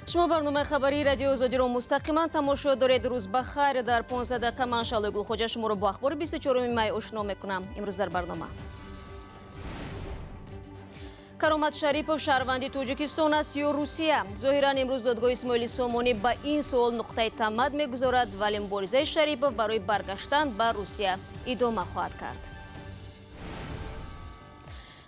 شما برنامه خبری رادیو آزادی رو مستقیما تماشا دارید. روز بخیر. در 15 دقیقه من شعله گلخوجه شما رو با اخبار 24 می آشنا میکنم. امروز در برنامه каромат Шариповро шаҳрванди Тоҷикистон аст ё Русия? Зоҳиран имрӯз додгоҳи Исмоили Сомонӣ ба ин суол нуқтаи тамад мегузорад, вале муборизаи Шарипов барои баргаштан ба Русия идома хоҳад кард.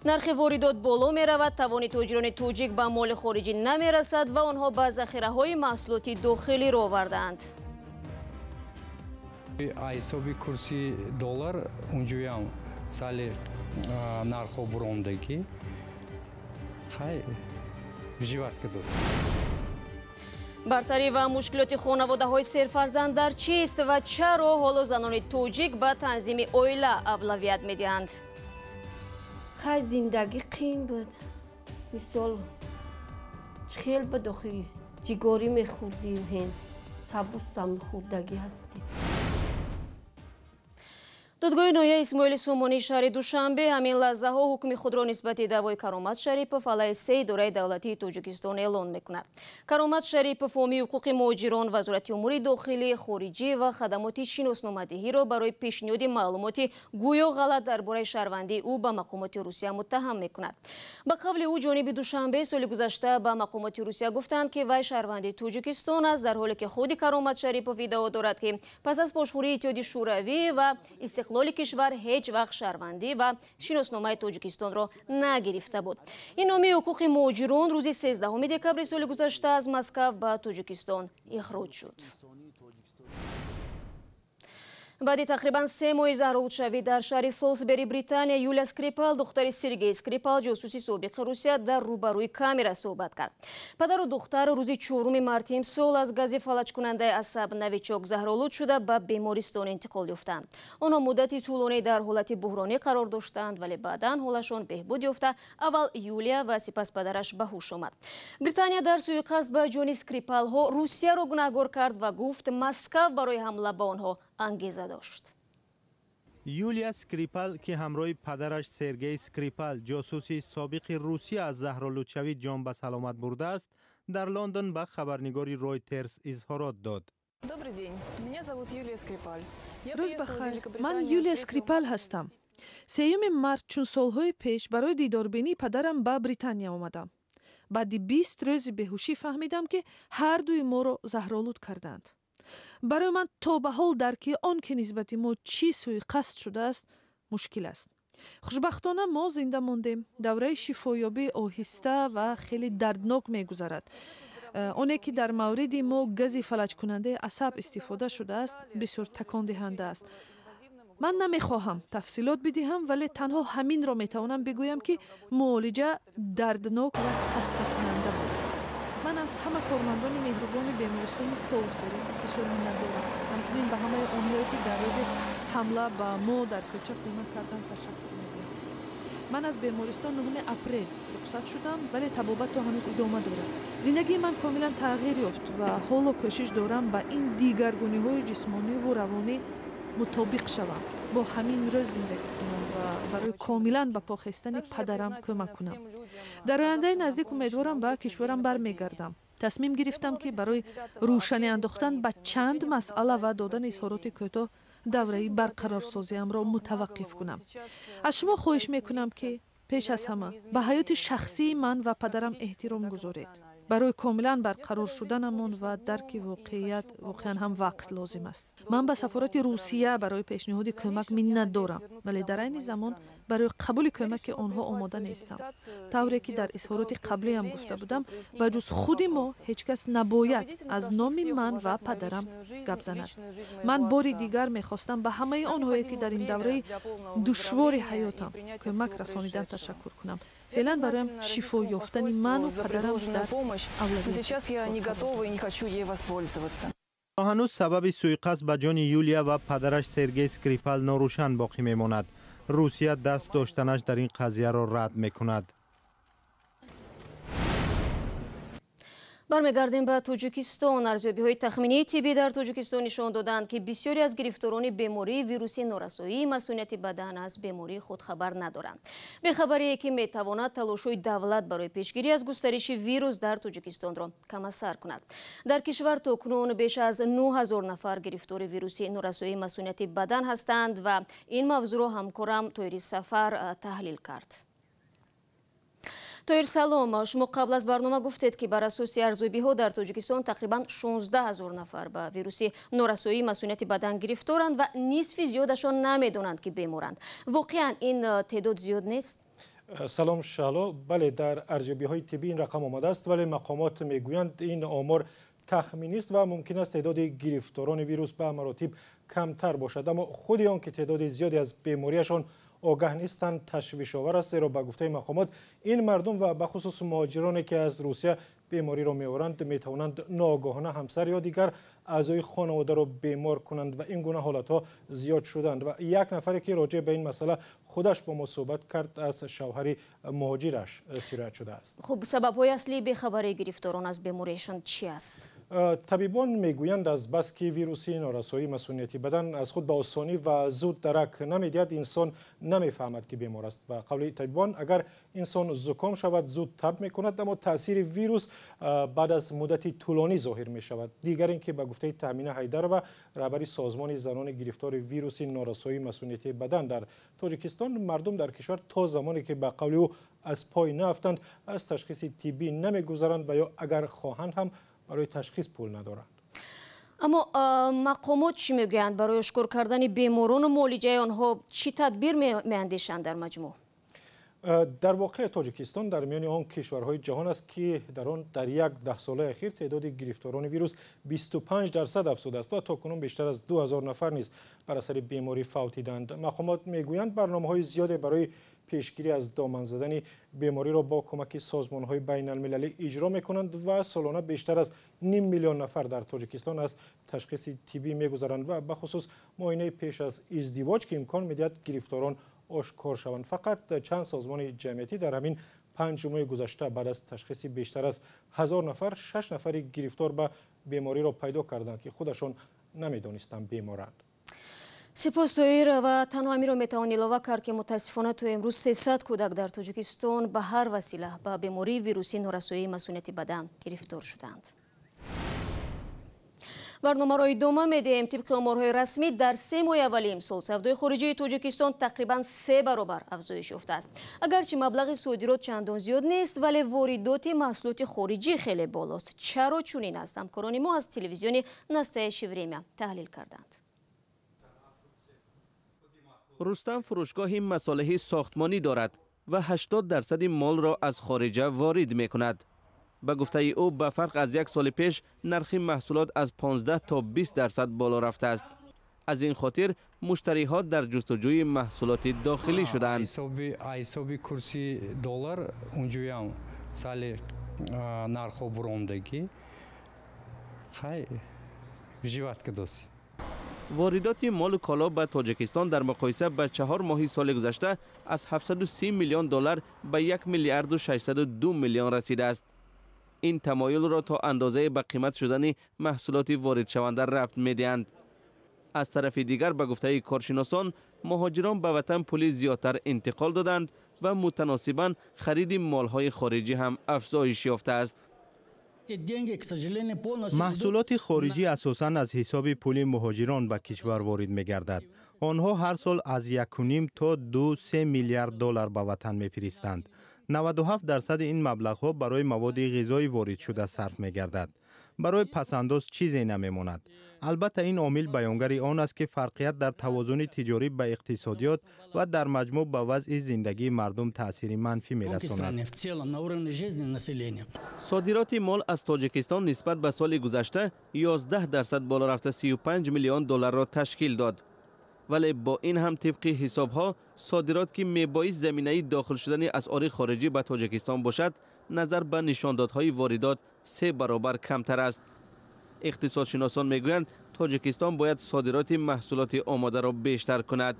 нархи воридот боло меравад, тавони тоҷирони тоҷик ба моли хориҷӣ намерасад ва онҳо ба захираҳои маҳсулоти дохилиро овардаанд. ҳисоби курси доллар унҷоям сали нархо буромдагӣ бартарӣ ва мушкилоти хонаводаҳои серфарзанд дар чист ва чаро ҳоло занони тоҷик ба танзими оила авлавият медиҳанд? хай зиндагӣ қиин буд. мисол чихел ба дохи ҷигорӣ мехӯрдим, ҳен сабустам хӯрдагӣ ҳастӣ. додгоҳи ноҳияи Исмоили Сомонӣ шаҳри Душанбе ҳамин лаҳзаҳо ҳукми худро нисбати даъвои Каромат Шарипов алайҳи се идораи давлатии Тоҷикистон эълон мекунад. Каромат Шарипов ҳомии ҳуқуқи муҳоҷирон, вазорати умури дохилӣ, хориҷӣ ва хадамоти шиносномадиҳиро барои пешниҳоди маълумоти гӯё ғалат дар бораи шаҳрвандии ӯ ба мақомоти Русия муттаҳам мекунад. Ба қавли ӯ ҷониби Душанбе соли гузашта ба мақомоти Русия гуфтанд, ки вай шаҳрванди Тоҷикистон аст, дар ҳоле ки худи Каромат Шарипов иддао дорад, ки пас аз пошхӯрии Иттиҳоди шӯравӣ ва استقلال کشور هیچ وقت شهروندی و شناسنامه تاجیکستان را نگرفته بود. این نامه حقوق مهاجران روز 13 دکبر سال گذشته از مسکو به تاجیکستان اخراج شد. баъди тақрибан 3 моҳи заҳролудшавӣ дар шаҳри Солсбери, Британия, Юлия Скрипал, духтари Сергей Скрипал, ҷосуси собиқи Русия, дар рӯбарӯи камера суҳбат кард. падару духтар рӯзи 4 марти имсол аз гази фалаҷкунандаи асаб навичок заҳролуд шуда ба бемористон интиқол ёфтанд. онҳо муддати тӯлонӣ дар ҳолати буҳронӣ қарор доштанд, вале баъдан ҳолашон беҳбуд ёфта, аввал Юлия ва сипас падараш ба ҳуш омад. британия дар суиқасд ба ҷони Скрипалҳо Русияро гунаҳгор кард ва гуфт Москав барои ҳамла ба онҳо ангеза дошт. юлия Скрипал, ки ҳамроҳи падараш Сергей Скрипал, ҷосуси собиқи Русия аз заҳролудшавӣ ҷон ба саломат бурдааст, дар Лондон ба хабарнигори Reuters изҳорот дод. рӯз бахайр, ман Юлия Скрипал ҳастам. 3 март чун солҳои пеш барои дидорбинии падарам ба Британия омадам. баъди 20 рӯзи беҳушӣ фаҳмидам, ки ҳардуи моро заҳролуд карданд. барои ман то ба ҳол дарки он ки нисбати мо чӣ суиқасд шудааст мушкил аст. хушбахтона мо зинда мондем. давраи шифоёбӣ оҳиста ва хеле дарднок мегузарад. оне ки дар мавриди мо гази фалаҷкунандаи асаб истифода шудааст бисёр такондиҳанда аст. ман намехоҳам тафсилот бидиҳам, вале танҳо ҳаминро метавонам бигӯям, ки муолиҷа дарднок ва хастакунанда буд. من از همه کارمندان مهربان بیمارستان سالزبری بسیار منندارم. همچنین به همه آنهایی که در روز حمله به ما در کوچه کمک کردند تشکر می‌گویم. من از بیمارستان 9 اپریل رخصت شدم، ولی طبابت تا هنوز ادامه دارد. زندگی من کاملا تغییر یافت و حالا کوشش دارم با این دیگرگونی‌های جسمانی و روانی مطابق شوم. با همین روز زندگی کنم و برای کاملا به پا خستن پدرم کمک کنم. در آینده نزدیک امیدوارم به کشورم برمیگردم. تصمیم گرفتم که برای روشنی انداختن به چند مسئله و دادن اظهارات کوتاه دوره‌ای برقرارسازیم را متوقف کنم. از شما خواهش میکنم که پیش از همه به حیات شخصی من و پدرم احترام گذارید. برای کاملا برقرار شدنمان و درک واقعیت واقعا هم وقت لازم است. من به سفارت روسیه برای پیشنهاد کمک منت دارم، ولی در این زمان برای قبول کمک آنها آماده نیستم. طوری که در اظهارات قبلی هم گفته بودم، و جز خود ما هیچ کس نباید از نام من و پدرم گپ زند. من باری دیگر میخواستم به همه آنهایی که در این دوره دشوار حیاتم کمک رسانیدن تشکر کنم. فعلا برایم شفا یافتن من و پدرم در اولویت. هنوز سبب سوءقصد به جان یولیا و پدرش سرگئی اسکریپال ناروشن باقی میماند. روسیه دست داشتنش در این قضیه را رد میکند. бармегардем ба тоҷикистон. арзёбиҳои тахминии тиббӣ дар тоҷикистон нишон доданд ки бисёре аз гирифторони бемории вируси норасоии масъулияти бадан аз бемории худ хабар надоранд. бехабарие ки метавонад талошҳои давлат барои пешгирӣ аз густариши вирус дар тоҷикистонро камасар кунад. дар кишвар токунун беш аз 9000 нафар гирифтори вируси норасоии масъулияти бадан ҳастанд ва ин мавзӯъро ҳамкорам Тоири Сафар таҳлил кард. Тоир, салом. шумо қабл аз барнома гуфтед ки бар асоси арзёбиҳо дар Тоҷикистон тақрибан 16000 нафар ба вируси норасоии масъулияти бадан гирифторанд ва нисфи зиёдашон намедонанд ки беморанд. воқеан ин теъдод зиёд нест? салом шало. бале, дар арзёбиҳои тиббӣ ин рақам омадааст, вале мақомот мегӯянд ин омор тахминист ва мумкин аст теъдоди гирифторони вирус ба маротиб камтар бошад, аммо худи он ки теъдоди зиёде аз бемориашон огаҳ нестанд ташвишовар аст, зеро ба гуфтаи мақомот ин мардум ва бахусус муҳоҷироне ки аз Русия бемориро меоранд метавонанд ноогаҳона ҳамсар ё дигар аъзои хонаводаро бемор кунанд ва ин гуна ҳолатҳо зиёд шуданд. ва як нафаре ки роҷеъ ба ин масъала худаш бо мо суҳбат кард аз шавҳари муҳоҷираш сироят шудааст. хуб, сабабҳои аслии бехабарии гирифторон аз бемориашон чӣ аст? табибон мегӯянд аз бас ки вируси норасоии масъулияти бадан аз худ ба осонӣ ва зуд дарак намедиҳад, инсон намефаҳмад ки бемор аст. ба қавли табибон, агар инсон зуком шавад зуд таб мекунад, аммо таъсири вирус баъд аз муддати тӯлонӣ зоҳир мешавад. дигар ин ки ба гуфтаи Таъмина Ҳайдарова, раҳбари созмони занони гирифтори вируси норасоии масъулияти бадан дар Тоҷикистон, мардум дар кишвар то замоне ки ба қавли ӯ аз пой наафтанд аз ташхиси тиббӣ намегузаранд ва ё агар хоҳанд ҳам барои ташхис пул надоранд. аммо мақомот чӣ мегӯянд? барои ошкор кардани беморону муолиҷаи онҳо чӣ тадбир меандешанд дар маҷмӯъ? дар воқеъ Тоҷикистон дар миёни он кишварҳои ҷаҳон аст ки дар он дар як даҳсолаи ахир теъдоди гирифторони вирус 25% афзудааст ва токунун бештар аз 2000 нафар низ бар асари беморӣ фавтиданд. мақомот мегӯянд барномаҳои зиёде барои пешгирӣ аз доман задани бемориро бо кӯмаки созмонҳои байналмилалӣ иҷро мекунанд ва солона бештар аз 5 миллион нафар дар Тоҷикистон аз ташхиси тиббӣ мегузаранд ва бахусус муоинаи пеш аз издивоҷ ки имкон медиҳад гирифторон ошкор шаванд. фақат чанд созмони ҷамъиятӣ дар ҳамин 5 ҷумаи гузашта баъд аз ташхиси бештар аз 1000 нафар 6 нафари гирифтор ба бемориро пайдо карданд ки худашон намедонистанд беморанд. сипос Тоир, ва танҳо ҳаминро метавон илова кард ки мутаассифона то имрӯз 300 кӯдак дар Тоҷикистон ба ҳар васила ба бемории вируси норасоии масъулияти бадан гирифтор шуданд. барномаро идома медиҳем. тибқи оморҳои расмӣ дар 3 моҳи аввали имсол савдои хориҷии Тоҷикистон тақрибан 3 баробар афзоиш ёфтааст. агарчи маблағи содирот чандон зиёд нест, вале воридоти маҳсулоти хориҷӣ хеле болост. чаро чунин аст? ҳамкорони мо аз телевизиони «Настоящее время» таҳлил карданд. рустам фурӯшгоҳи масолиҳи сохтмонӣ дорад ва 80% молро аз хориҷа ворид мекунад. ба гуфтаи ӯ ба фарқ аз як соли пеш нархи маҳсулот аз 15 то 20% боло рафтааст. аз ин хотир муштариҳо дар ҷустуҷӯи маҳсулоти дохилӣ шуданд. ҳисоби курси доллар унҷоям сали нархо буромдагӣ хай живат кадоси воридоти молу коло ба Тоҷикистон дар муқоиса ба 4 моҳи соли гузашта аз 730 миллион доллар ба 1 миллиарду 602 миллион расидааст. ин тамоюлро то андозае ба қимат шудани маҳсулоти воридшаванда рафт медиҳанд. аз тарафи дигар ба гуфтаи коршиносон муҳоҷирон ба ватан пули зиёдтар интиқол доданд ва мутаносибан хариди молҳои хориҷӣ ҳам афзоиш ёфтааст. маҳсулоти хориҷӣ асосан аз ҳисоби пули муҳоҷирон ба кишвар ворид мегардад. онҳо ҳар сол аз 1.5 то 2-3 миллиард доллар ба ватан мефиристанд. 97% ин маблағҳо барои маводи ғизоӣ ворид шуда сарф мегардад. барои пасандоз чизе намемонад. албатта ин омил баёнгари он аст ки фарқият дар тавозуни тиҷорӣ ба иқтисодиёт ва дар маҷмӯъ ба вазъи зиндагии мардум таъсири манфӣ мерасонад. содироти мол аз Тоҷикистон нисбат ба соли гузашта 11% боло рафта 35 миллион долларро ташкил дод. вале бо ин ҳам тибқи ҳисобҳо содирот ки мебоис заминаи дохил шудани асъори хориҷӣ ба Тоҷикистон бошад, назар ба нишондодҳои воридот 3 баробар камтар аст. иқтисодшиносон мегӯянд تاجیکستان باید صادرات محصولات آماده را بیشتر کند.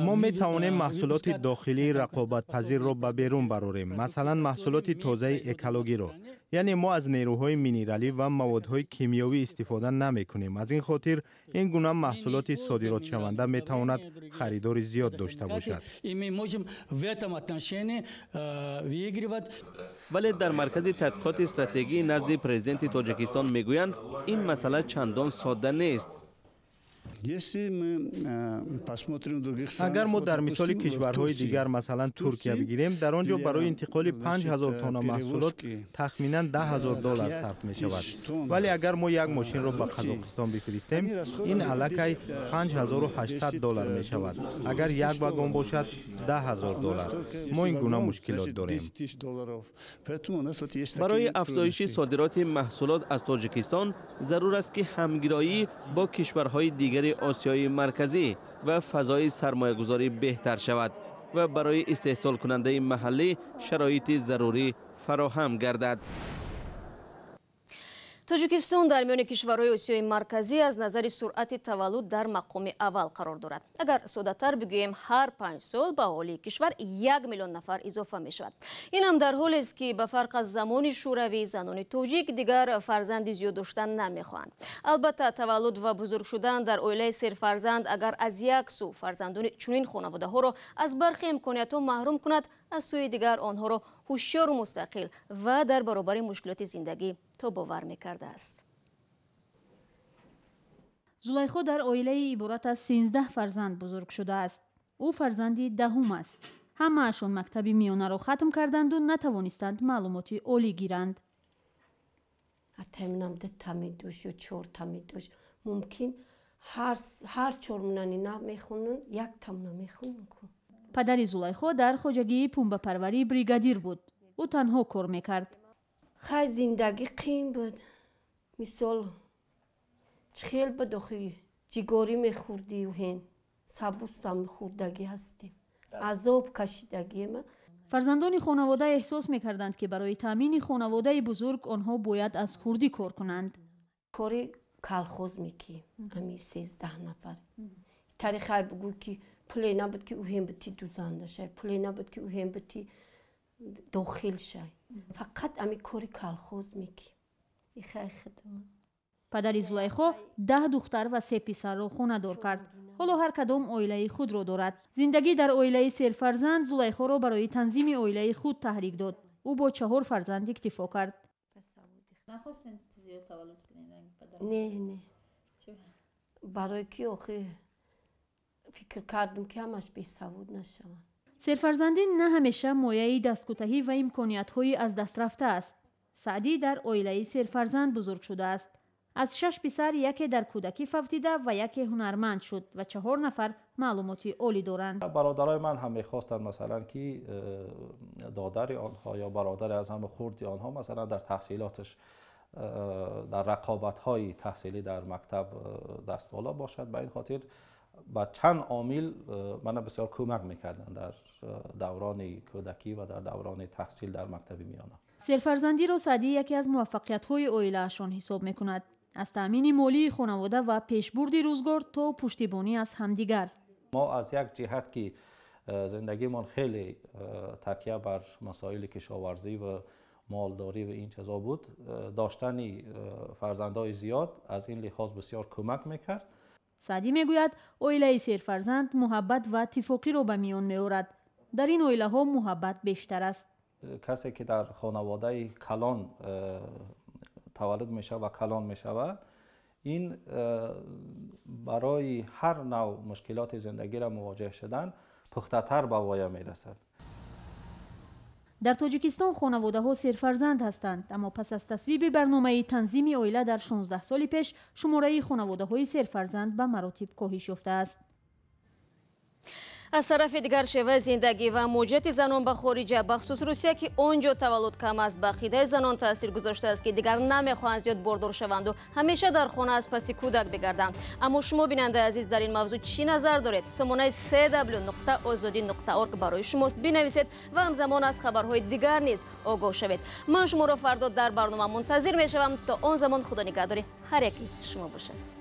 ما می توانیم محصولات داخلی رقابت پذیر را به بیرون براریم، مثلا محصولات تازه اکولوژی را. یعنی ما از نیروهای مینرالی و موادهای کیمیایی استفاده نمی کنیم. از این خاطر این گونه محصولات صادرات شونده می تواند خریدار زیاد داشته باشد. ولی در مرکز تحقیقات استراتژی نزد پرزیدنت تاجیکستان میگویند این مسئله چندان ساده نیست. اگر ما در مثال کشورهای دیگر مثلا ترکیه بگیریم، در آنجا برای انتقال 5000 تن محصولات تخمینا $10,000 صرف می شود. ولی اگر ما یک ماشین را به قزاقستان بفرستیم، این الکی $5,800 می شود. اگر یک واگن باشد $10,000. ما این گونه مشکلات داریم. برای افزایش صادرات محصولات از تاجیکستان ضرور است که همگرایی با کشورهای دیگر آسیای مرکزی و فضای سرمایه‌گذاری بهتر شود و برای استحصال کننده محلی شرایط ضروری فراهم گردد. тоҷикистон дар миёни кишварҳои осиёи марказӣ аз назари суръати таваллуд дар мақоми аввал қарор дорад. агар соддатар бигӯем, ҳар 5 сол ба аҳолии кишвар 1 миллион нафар изофа мешавад. инам дар ҳолест ки ба фарқ аз замони шӯравӣ занони тоҷик дигар фарзанди зиёд доштан намехоҳанд. албатта таваллуд ва бузург шудан дар оилаи серфарзанд агар аз як сӯ фарзандони чунин хонаводаҳоро аз бархи имкониятҳо маҳрум кунад, аз сӯи дигар онҳоро ҳушёру мустақил ва дар баробари мушкилоти зиндагӣ тобовар мекардааст. зулайхо дар оилаи иборат аз 13 фарзанд бузург шудааст. ӯ фарзанди даҳум аст. ҳамаашон мактаби миёнаро хатм карданду натавонистанд маълумоти олӣ гиранд. атаминамда тами дошт ё 4 тами дошт. мумкин ҳар 4 мунани на мехонун, як тамна мехонун. падари зулайхо дар хоҷагии пунбапарварӣ бригадир буд. ӯ танҳо кор мекард. хай зиндагӣ қиин буд. мисол чихел ба дохи ҷигарӣ мехӯрдию ҳен сабустам хӯрдагӣ ҳастем. азоб кашидагиема. фарзандони хонавода эҳсос мекарданд ки барои таъмини хонаводаи бузург онҳо бояд аз хурдӣ кор кунанд. кори калхоз мекием. ами 13 нафар. тарихай бугӯ ки пуле набуд ки ӯ ҳем бити дузанда шай, пуле набуд ки ӯ ҳем бити дохил шай. фақат ами кори калхоз мекием. ихай хидмат. падари зулайхо 10 духтар ва 3 писарро хонадор кард. ҳоло ҳар кадом оилаи худро дорад. зиндагӣ дар оилаи серфарзанд зулайхоро барои танзими оилаи худ таҳрик дод. ӯ бо 4 фарзанд иктифо кард. не барои ки охир фикр кардам ки ҳамаш бесавод нашаванд. серфарзандӣ на ҳамеша мояи дасткӯтаҳӣ ва имкониятҳои аз даст рафта аст. саъдӣ дар оилаи серфарзанд бузург шудааст. аз 6 писар яке дар кӯдакӣ фавтида ва яке ҳунарманд шуд ва 4 нафар маълумоти олӣ доранд. бародарои ман ҳам мехостанд масалан ки додари онҳо ё бародаре аз ҳама хурди онҳо масалан дар таҳсилоташ дар рақобатҳои таҳсилӣ дар мактаб дастбола бошад. ба ин хотир ба чанд омил мана бисёр кӯмак мекарданд дар даврони кӯдакӣ ва дар даврони таҳсил дар мактаби миёна. серфарзандиро саъдӣ яке аз муваффақиятҳои оилаашон ҳисоб мекунад. аз таъмини молии хонавода ва пешбурди рӯзгор то пуштибонӣ аз ҳамдигар. мо аз як ҷиҳат ки зиндагимон хеле такя бар масоили кишоварзӣ ва молдорӣ ва ин чизо буд, доштани фарзандои зиёд аз ин лиҳоз бисёр кӯмак мекард. саъдӣ мегӯяд оилаи серфарзанд муҳаббат ва иттифоқиро ба миён меорад. дар ин оилаҳо муҳаббат бештар аст. касе ки дар хонаводаи калон таваллуд мешавад ва калон мешавад, ин барои ҳар нав мушкилоти зиндагиро мувоҷиҳ шудан пухтатар ба воя мерасад. дар тоҷикистон хонаводаҳо серфарзанд ҳастанд, аммо пас аз тасвиби барномаи танзими оила дар 16 соли пеш шумораи хонаводаҳои серфарзанд ба маротиб коҳиш ёфтааст. аз тарафи дигар шеваи зиндагӣ ва муҳоҷирати занон ба хориҷа бахусус Русия ки он ҷо таваллуд кам аст ба ақидаи занон таъсир гузоштааст ки дигар намехоҳанд зиёд бордор шаванду ҳамеша дар хона аз паси кӯдак бигарданд. Аммо шумо бинандаи азиз дар ин мавзӯъ чӣ назар доред? сомонаи cw.ozodi.org барои шумост. бинависед ва ҳамзамон аз хабарҳои дигар низ огоҳ шавед. ман шуморо фардо дар барнома мунтазир мешавам. то он замон худо нигаҳдори ҳар яки шумо бошад.